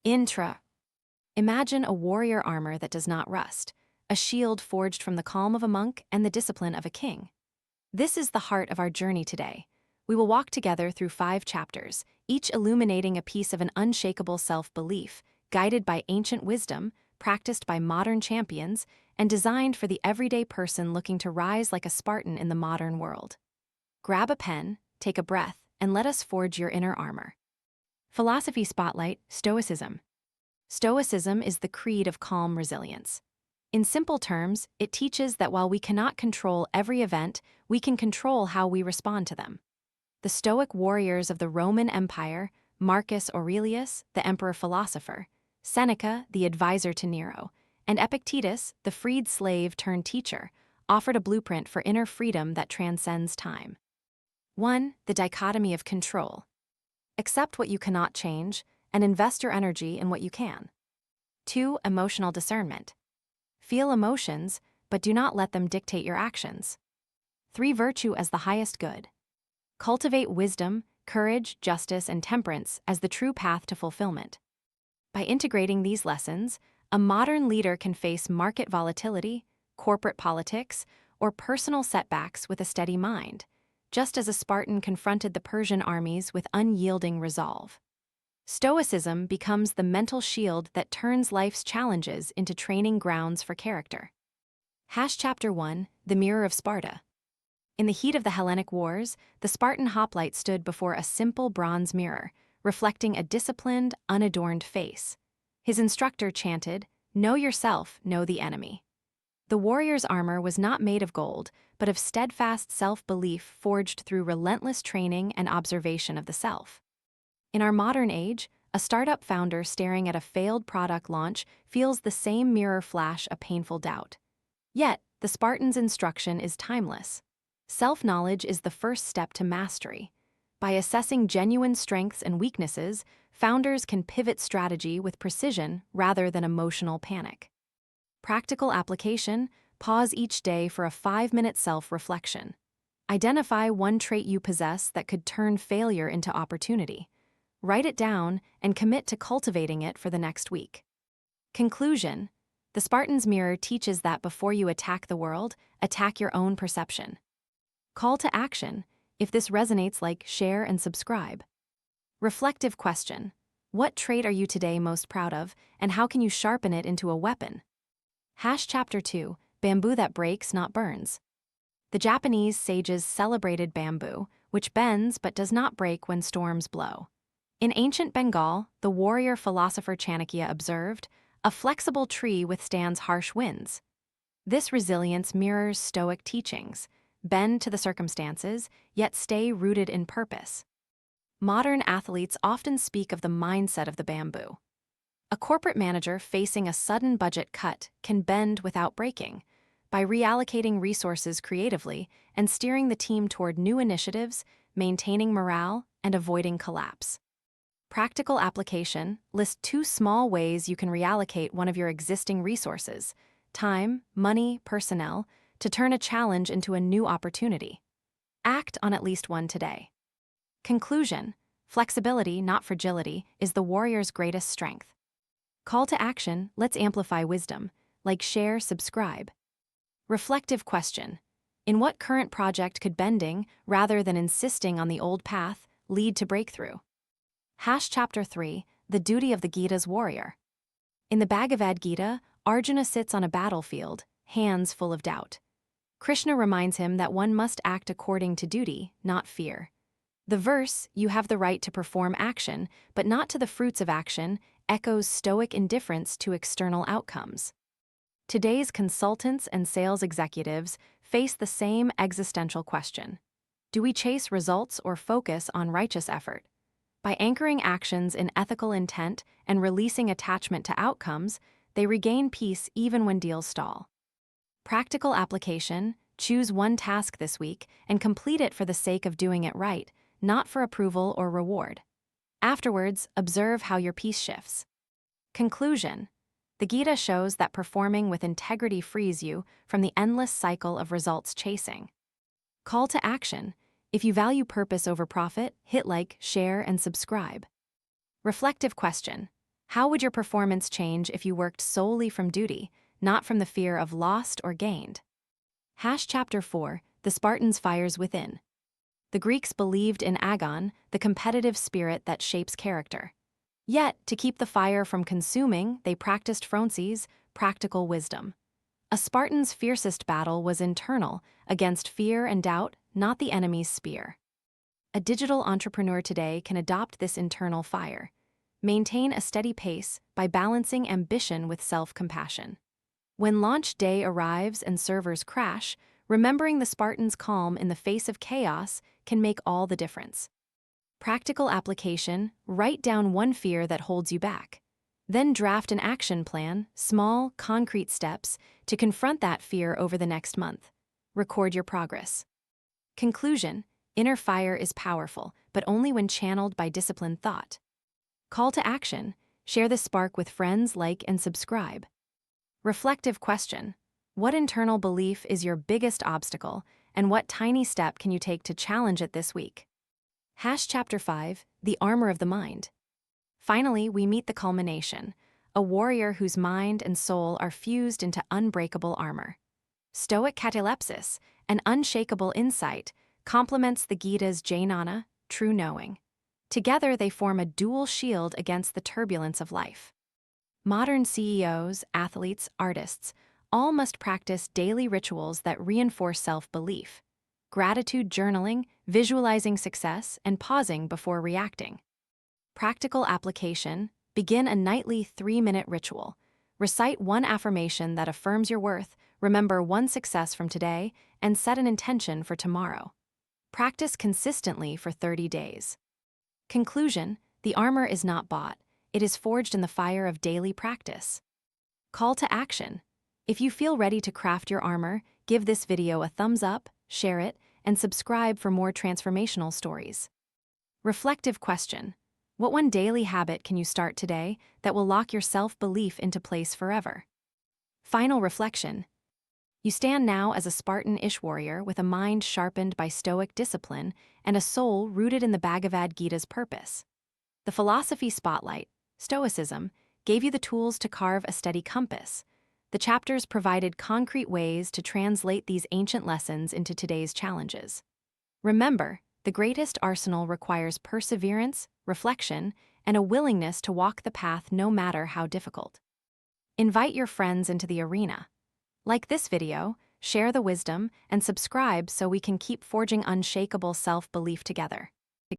Intra. Imagine a warrior armor that does not rust, a shield forged from the calm of a monk and the discipline of a king. This is the heart of our journey today. We will walk together through 5 chapters, each illuminating a piece of an unshakable self-belief, guided by ancient wisdom, practiced by modern champions, and designed for the everyday person looking to rise like a Spartan in the modern world. Grab a pen, take a breath, and let us forge your inner armor. Philosophy Spotlight, Stoicism. Stoicism is the creed of calm resilience. In simple terms, it teaches that while we cannot control every event, we can control how we respond to them. The Stoic warriors of the Roman Empire, Marcus Aurelius, the emperor-philosopher, Seneca, the advisor to Nero, and Epictetus, the freed slave-turned-teacher, offered a blueprint for inner freedom that transcends time. 1. The dichotomy of control. Accept what you cannot change, and invest your energy in what you can. 2. Emotional discernment. Feel emotions, but do not let them dictate your actions. 3. Virtue as the highest good. Cultivate wisdom, courage, justice, and temperance as the true path to fulfillment. By integrating these lessons, a modern leader can face market volatility, corporate politics, or personal setbacks with a steady mind, just as a Spartan confronted the Persian armies with unyielding resolve. Stoicism becomes the mental shield that turns life's challenges into training grounds for character. Chapter 1, The Mirror of Sparta. In the heat of the Hellenic Wars, the Spartan hoplite stood before a simple bronze mirror, reflecting a disciplined, unadorned face. His instructor chanted, "Know yourself, know the enemy." The warrior's armor was not made of gold, but of steadfast self-belief forged through relentless training and observation of the self. In our modern age, a startup founder staring at a failed product launch feels the same mirror flash a painful doubt. Yet, the Spartan's instruction is timeless. Self-knowledge is the first step to mastery. By assessing genuine strengths and weaknesses, founders can pivot strategy with precision rather than emotional panic. Practical application: pause each day for a 5-minute self-reflection. Identify one trait you possess that could turn failure into opportunity. Write it down and commit to cultivating it for the next week. Conclusion: the Spartan's mirror teaches that before you attack the world, attack your own perception. Call to action: if this resonates, like, share, and subscribe. Reflective question: what trait are you today most proud of, and how can you sharpen it into a weapon? Chapter 2, Bamboo that breaks, not burns. The Japanese sages celebrated bamboo, which bends but does not break when storms blow. In ancient Bengal, the warrior philosopher Chanakya observed, "A flexible tree withstands harsh winds." This resilience mirrors Stoic teachings: bend to the circumstances, yet stay rooted in purpose. Modern athletes often speak of the mindset of the bamboo. A corporate manager facing a sudden budget cut can bend without breaking. By reallocating resources creatively and steering the team toward new initiatives, maintaining morale, and avoiding collapse. Practical application: list 2 small ways you can reallocate one of your existing resources, time, money, personnel, to turn a challenge into a new opportunity. Act on at least one today. Conclusion: flexibility, not fragility, is the warrior's greatest strength. Call to action: let's amplify wisdom. Like, share, subscribe. Reflective question: in what current project could bending, rather than insisting on the old path, lead to breakthrough? Chapter 3, The Duty of the Gita's Warrior. In the Bhagavad Gita, Arjuna sits on a battlefield, hands full of doubt. Krishna reminds him that one must act according to duty, not fear. The verse, "You have the right to perform action, but not to the fruits of action," echoes Stoic indifference to external outcomes. Today's consultants and sales executives face the same existential question. Do we chase results or focus on righteous effort? By anchoring actions in ethical intent and releasing attachment to outcomes, they regain peace even when deals stall. Practical application: choose one task this week and complete it for the sake of doing it right, not for approval or reward. Afterwards, observe how your peace shifts. Conclusion: the Gita shows that performing with integrity frees you from the endless cycle of results chasing. Call to action: if you value purpose over profit, hit like, share, and subscribe. Reflective question: How would your performance change if you worked solely from duty, not from the fear of lost or gained? Chapter 4, The Spartans' Fires Within. The Greeks believed in agon, the competitive spirit that shapes character. Yet, to keep the fire from consuming, they practiced phronses, practical wisdom. A Spartan's fiercest battle was internal, against fear and doubt, not the enemy's spear. A digital entrepreneur today can adopt this internal fire. Maintain a steady pace by balancing ambition with self-compassion. When launch day arrives and servers crash, remembering the Spartan's calm in the face of chaos can make all the difference. Practical application: write down one fear that holds you back. Then draft an action plan, small, concrete steps, to confront that fear over the next month. Record your progress. Conclusion: inner fire is powerful, but only when channeled by disciplined thought. Call to action: share this spark with friends, like and subscribe. Reflective question: what internal belief is your biggest obstacle, and what tiny step can you take to challenge it this week? Chapter 5, The Armor of the Mind. Finally, we meet the culmination, a warrior whose mind and soul are fused into unbreakable armor. Stoic catalepsis, an unshakable insight, complements the Gita's jnana, true knowing. Together they form a dual shield against the turbulence of life. Modern CEOs, athletes, artists, all must practice daily rituals that reinforce self-belief. Gratitude journaling, visualizing success, and pausing before reacting. Practical application: begin a nightly 3-minute ritual. Recite one affirmation that affirms your worth, remember one success from today, and set an intention for tomorrow. Practice consistently for 30 days. Conclusion: the armor is not bought. It is forged in the fire of daily practice. Call to action: if you feel ready to craft your armor, give this video a thumbs up, share it, and subscribe for more transformational stories. Reflective question: what one daily habit can you start today that will lock your self-belief into place forever? Final reflection: you stand now as a Spartan-ish warrior with a mind sharpened by Stoic discipline and a soul rooted in the Bhagavad Gita's purpose. The philosophy spotlight, Stoicism, gave you the tools to carve a steady compass. The chapters provided concrete ways to translate these ancient lessons into today's challenges. Remember, the greatest arsenal requires perseverance, reflection, and a willingness to walk the path no matter how difficult. Invite your friends into the arena. Like this video, share the wisdom, and subscribe so we can keep forging unshakable self-belief together.